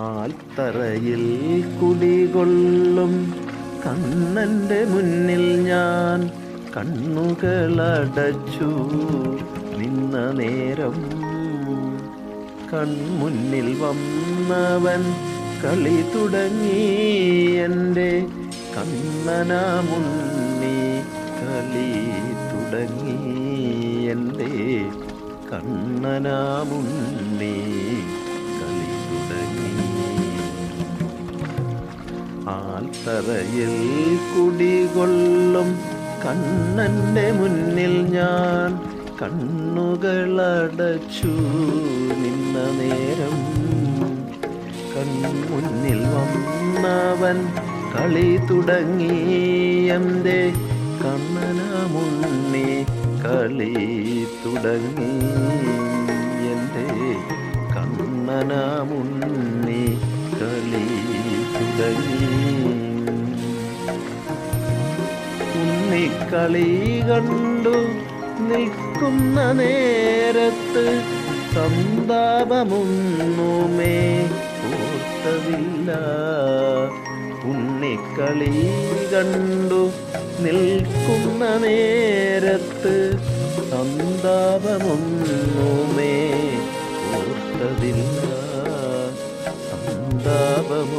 ആൽത്തറയിൽ കുടികൊള്ളും കണ്ണൻ്റെ മുന്നിൽ ഞാൻ കണ്ണുകളടച്ചു നിന്ന നേരം കൺമുന്നിൽ വന്നവൻ കളി തുടങ്ങി എൻ്റെ കണ്ണനാമുണ്ണി കളി തുടങ്ങി എൻ്റെ കണ്ണനാമുണ്ണി കളി തുടങ്ങി. ആൽത്തറയിൽ കുടികൊള്ളും കണ്ണൻ്റെ മുന്നിൽ ഞാൻ കണ്ണുകളടച്ചു നിന്ന നേരം കൺമുന്നിൽ വന്നവൻ കളി തുടങ്ങി എൻ്റെ കണ്ണനാമുണ്ണി കളി തുടങ്ങി എൻ്റെ കണ്ണനാമുണ്ണി കളി തുടങ്ങി. ഉണ്ണിക്കളി കണ്ടു നിൽക്കുന്ന നേരത്ത് സന്താപമൊന്നുമേ ഓർത്തതില്ല. ഉണ്ണിക്കളി കണ്ടു നിൽക്കുന്ന നേരത്ത് സന്താപമൊന്നുമേ ഓർത്തതില്ല. സന്താപമൊന്നുമേ